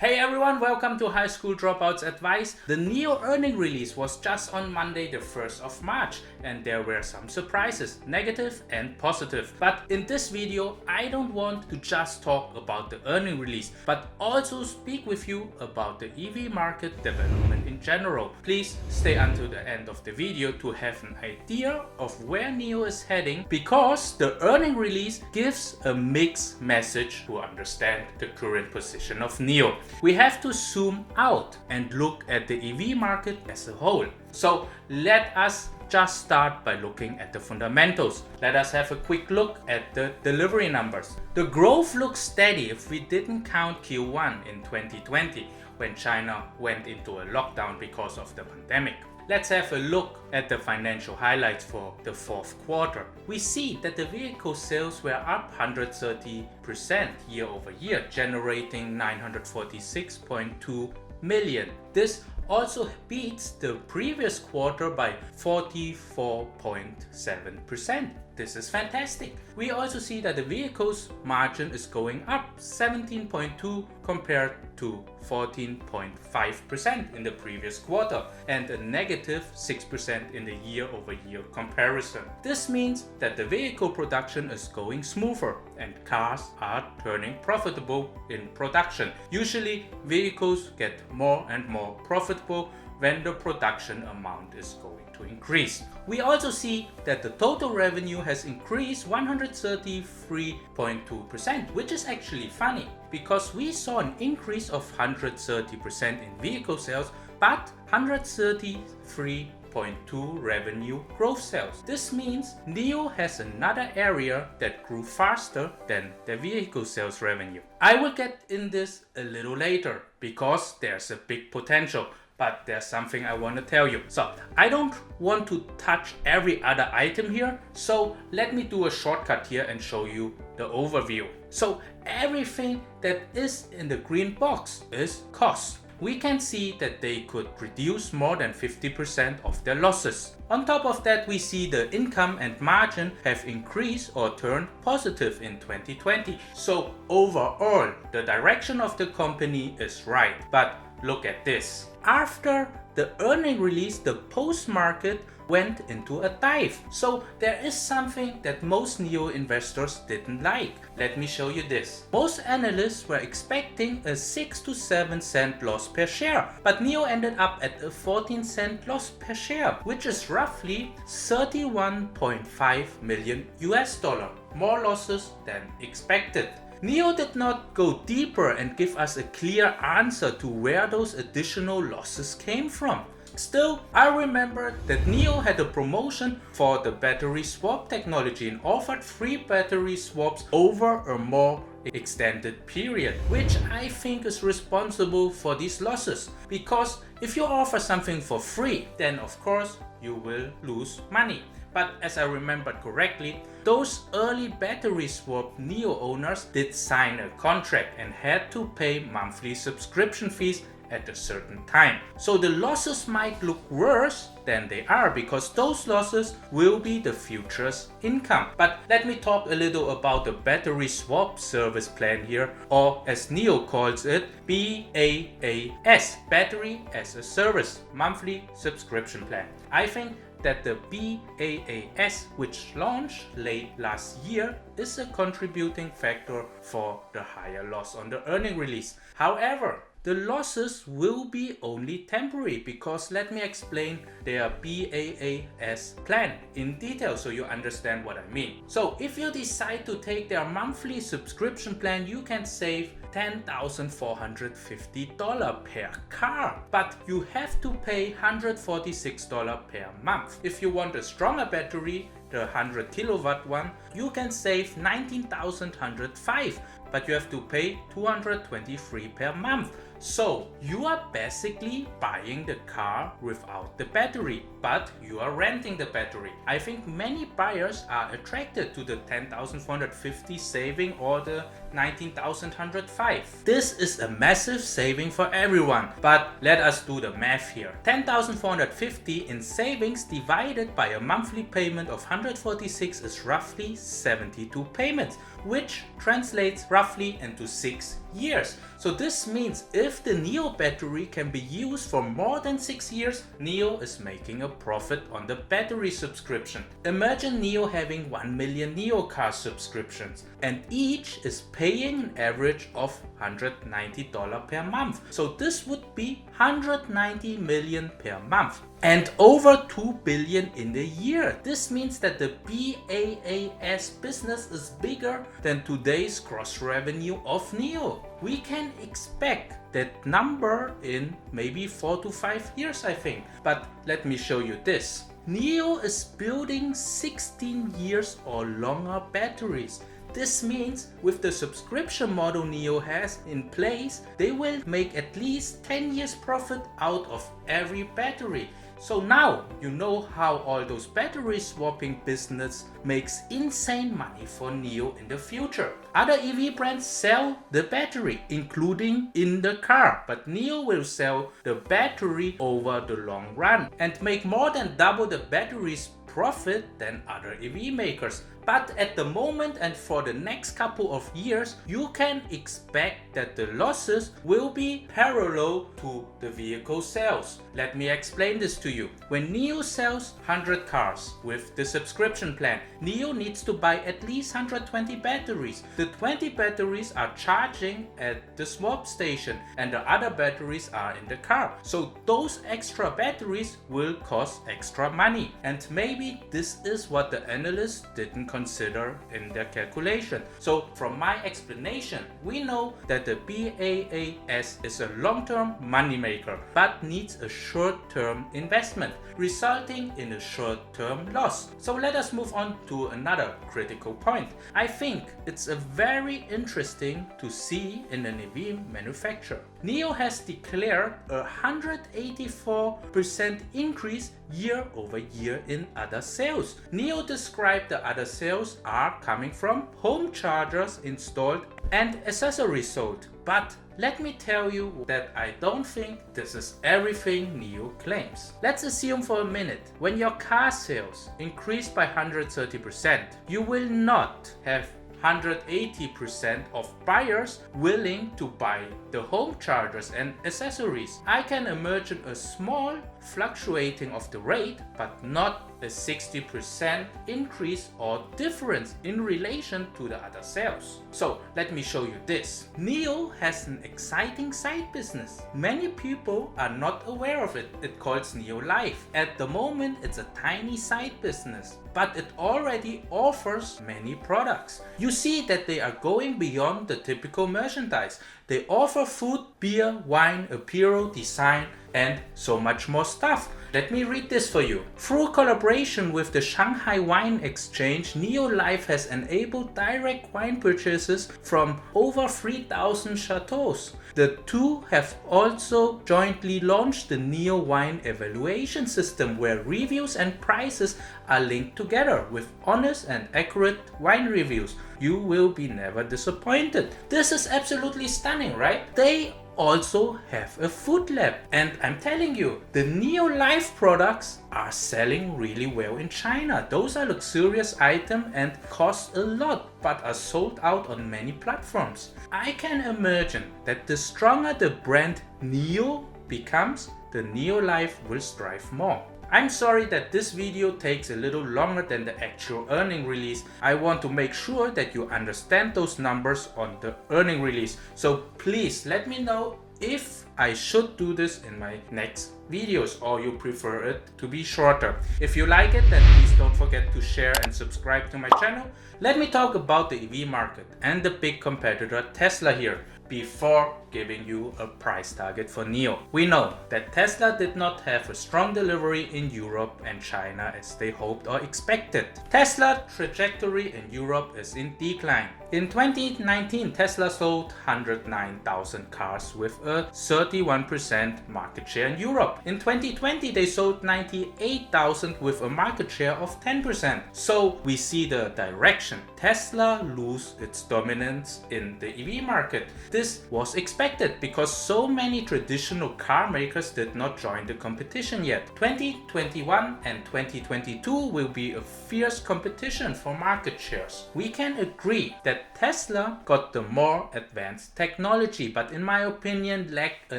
Hey everyone, welcome to High School Dropouts Advice. The NIO Earning Release was just on Monday the 1st of March and there were some surprises, negative and positive. But in this video, I don't want to just talk about the earning release, but also speak with you about the EV market development in general. Please stay until the end of the video to have an idea of where NIO is heading, because the earning release gives a mixed message to understand the current position of NIO. We have to zoom out and look at the EV market as a whole. So let us just start by looking at the fundamentals. Let us have a quick look at the delivery numbers. The growth looks steady if we didn't count Q1 in 2020 when China went into a lockdown because of the pandemic. Let's have a look at the financial highlights for the fourth quarter. We see that the vehicle sales were up 130% year over year, generating 946.2 million. This also beats the previous quarter by 44.7%. This is fantastic. We also see that the vehicle's margin is going up 17.2 compared to 14.5% in the previous quarter and a negative 6% in the year-over-year comparison. This means that the vehicle production is going smoother and cars are turning profitable in production. Usually vehicles get more and more profitable when the production amount is going to increase. We also see that the total revenue has increased 133.2%, which is actually funny because we saw an increase of 130% in vehicle sales, but 133.2 revenue growth sales. This means NIO has another area that grew faster than the vehicle sales revenue. I will get in this a little later because there's a big potential. But there's something I want to tell you. So I don't want to touch every other item here. So let me do a shortcut here and show you the overview. So everything that is in the green box is cost. We can see that they could reduce more than 50% of their losses. On top of that, we see the income and margin have increased or turned positive in 2020. So overall, the direction of the company is right. But look at this. After the earning release, the post-market went into a dive. So there is something that most NIO investors didn't like. Let me show you this. Most analysts were expecting a 6 to 7 cent loss per share, but NIO ended up at a 14-cent loss per share, which is roughly 31.5 million US dollar. More losses than expected. NIO did not go deeper and give us a clear answer to where those additional losses came from. Still, I remember that NIO had a promotion for the battery swap technology and offered free battery swaps over a more extended period, which I think is responsible for these losses. Because if you offer something for free, then of course you will lose money. But as I remembered correctly, those early battery swap NIO owners did sign a contract and had to pay monthly subscription fees at a certain time. So the losses might look worse than they are because those losses will be the future's income. But let me talk a little about the battery swap service plan here, or as NIO calls it, BaaS, Battery as a Service Monthly Subscription Plan. I think that the BaaS, which launched late last year, is a contributing factor for the higher loss on the earning release. However, the losses will be only temporary because let me explain their BaaS plan in detail so you understand what I mean. So if you decide to take their monthly subscription plan, you can save $10,450 per car, but you have to pay $146 per month. If you want a stronger battery, the 100 kilowatt one, you can save $19,105, but you have to pay $223 per month. So you are basically buying the car without the battery, but you are renting the battery. I think many buyers are attracted to the 10,450 saving or the 19,105. This is a massive saving for everyone, but let us do the math here. 10,450 in savings divided by a monthly payment of 146 is roughly 72 payments, which translates roughly into 6 years. So this means if the NIO battery can be used for more than 6 years, NIO is making a profit on the battery subscription. Imagine NIO having 1 million NIO car subscriptions and each is paying an average of $190 per month. So this would be 190 million per month and over 2 billion in a year. This means that the BaaS business is bigger than today's gross revenue of NIO. We can expect that number in maybe 4 to 5 years, I think. But let me show you this. NIO is building 16 years or longer batteries. This means with the subscription model NIO has in place, they will make at least 10 years profit out of every battery. So now you know how all those battery swapping business makes insane money for NIO in the future. Other EV brands sell the battery, including in the car, but NIO will sell the battery over the long run and make more than double the battery's profit than other EV makers. But at the moment and for the next couple of years, you can expect that the losses will be parallel to the vehicle sales. Let me explain this to you. When NIO sells 100 cars with the subscription plan, NIO needs to buy at least 120 batteries. The 20 batteries are charging at the swap station and the other batteries are in the car. So those extra batteries will cost extra money. And maybe this is what the analysts didn't consider in their calculation. So from my explanation, we know that the BaaS is a long-term moneymaker but needs a short-term investment, resulting in a short-term loss. So let us move on to another critical point. I think it's a very interesting to see in an EV manufacturer. NIO has declared a 184% increase year over year in other sales. NIO described the other sales are coming from home chargers installed and accessories sold. But let me tell you that I don't think this is everything NIO claims. Let's assume for a minute, when your car sales increase by 130%, you will not have 180% of buyers willing to buy the home chargers and accessories. I can imagine a small fluctuating of the rate, but not a 60% increase or difference in relation to the other sales. So let me show you this. NIO has an exciting side business. Many people are not aware of it. It calls NIO Life. At the moment, it's a tiny side business, but it already offers many products. You see that they are going beyond the typical merchandise. They offer food, beer, wine, apparel, design, and so much more stuff. Let me read this for you. Through collaboration with the Shanghai Wine Exchange, NIO Life has enabled direct wine purchases from over 3,000 chateaus. The two have also jointly launched the NIO Wine Evaluation System, where reviews and prices are linked together with honest and accurate wine reviews. You will be never disappointed. This is absolutely stunning, right? They also have a food lab, and I'm telling you, the NIO Life products are selling really well in China. Those are luxurious items and cost a lot, but are sold out on many platforms. I can imagine that the stronger the brand NIO becomes, the NIO Life will strive more. I'm sorry that this video takes a little longer than the actual earning release. I want to make sure that you understand those numbers on the earning release. So please let me know if I should do this in my next videos, or you prefer it to be shorter. If you like it, then please don't forget to share and subscribe to my channel. Let me talk about the EV market and the big competitor Tesla here before giving you a price target for NIO. We know that Tesla did not have a strong delivery in Europe and China as they hoped or expected. Tesla trajectory in Europe is in decline. In 2019, Tesla sold 109,000 cars with a 31% market share in Europe. In 2020, they sold 98,000 with a market share of 10%. So we see the direction. Tesla lose its dominance in the EV market. This was expected because so many traditional car makers did not join the competition yet. 2021 and 2022 will be a fierce competition for market shares. We can agree that that Tesla got the more advanced technology, but in my opinion lacked a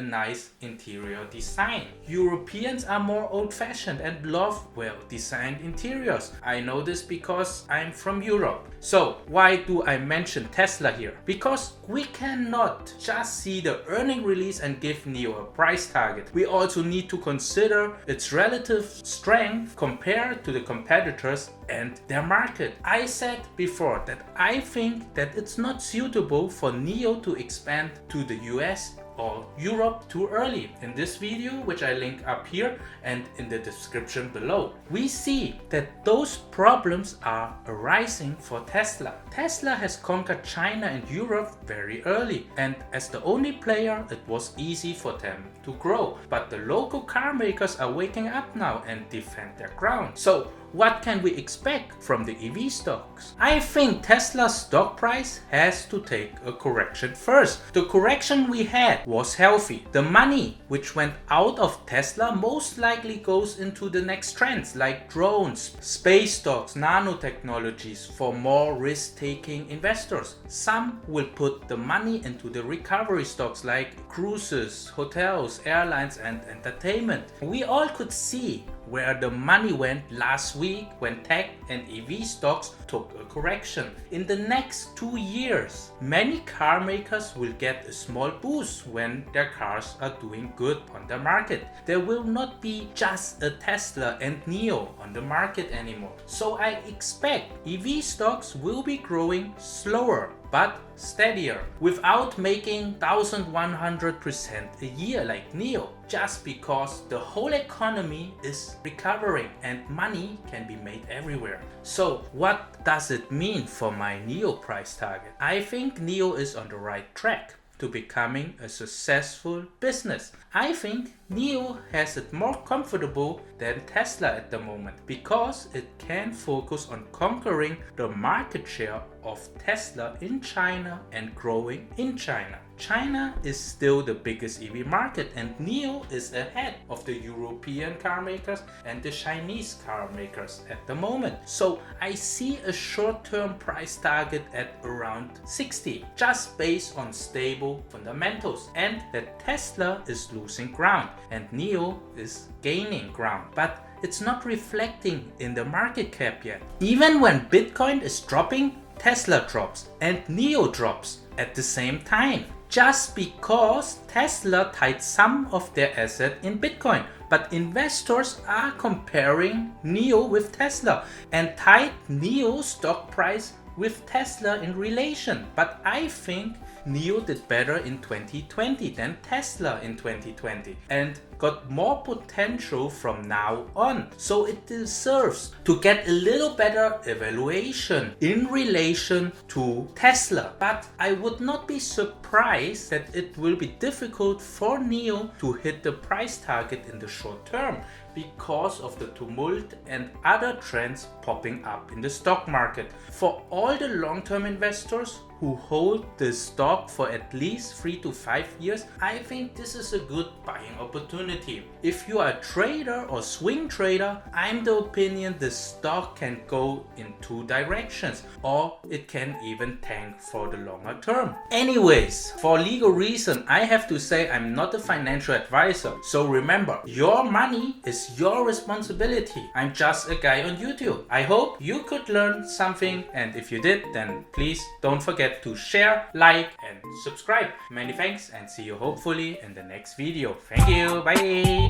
nice interior design. Europeans are more old-fashioned and love well-designed interiors. I know this because I'm from Europe. So why do I mention Tesla here? Because we cannot just see the earning release and give NIO a price target. We also need to consider its relative strength compared to the competitors and their market. I said before that I think that it's not suitable for NIO to expand to the US or Europe too early. In this video, which I link up here and in the description below, we see that those problems are arising for Tesla. Tesla has conquered China and Europe very early, and as the only player, it was easy for them to grow. But the local car makers are waking up now and defend their ground. So what can we expect from the EV stocks? I think Tesla's stock price has to take a correction first. The correction we had was healthy. The money which went out of Tesla most likely goes into the next trends like drones, space stocks, nanotechnologies for more risk-taking investors. Some will put the money into the recovery stocks like cruises, hotels, airlines and entertainment. We all could see where the money went last week when tech and EV stocks took a correction. In the next 2 years, many car makers will get a small boost when their cars are doing good on the market. There will not be just a Tesla and NIO on the market anymore. So I expect EV stocks will be growing slower but steadier, without making 1100% a year like NIO, just because the whole economy is recovering and money can be made everywhere. So what does it mean for my NIO price target? I think NIO is on the right track to becoming a successful business. I think NIO has it more comfortable than Tesla at the moment because it can focus on conquering the market share of Tesla in China and growing in China. China is still the biggest EV market and NIO is ahead of the European car makers and the Chinese car makers at the moment. So I see a short-term price target at around 60, just based on stable fundamentals, and that Tesla is losing ground and NIO is gaining ground. But it's not reflecting in the market cap yet. Even when Bitcoin is dropping, Tesla drops and NIO drops at the same time, just because Tesla tied some of their asset in Bitcoin. But investors are comparing NIO with Tesla and tied NIO stock price with Tesla in relation. But I think NIO did better in 2020 than Tesla in 2020 and got more potential from now on. So it deserves to get a little better evaluation in relation to Tesla. But I would not be surprised that it will be difficult for NIO to hit the price target in the short term because of the tumult and other trends popping up in the stock market. For all the long-term investors who hold the stock for at least 3 to 5 years, I think this is a good buying opportunity. If you are a trader or swing trader, I'm the opinion the stock can go in 2 directions or it can even tank for the longer term. Anyways, for legal reason, I have to say I'm not a financial advisor. So remember, your money is your responsibility. I'm just a guy on YouTube. I hope you could learn something, and if you did, then please don't forget to share, like and subscribe. Many thanks and see you hopefully in the next video. Thank you. Bye.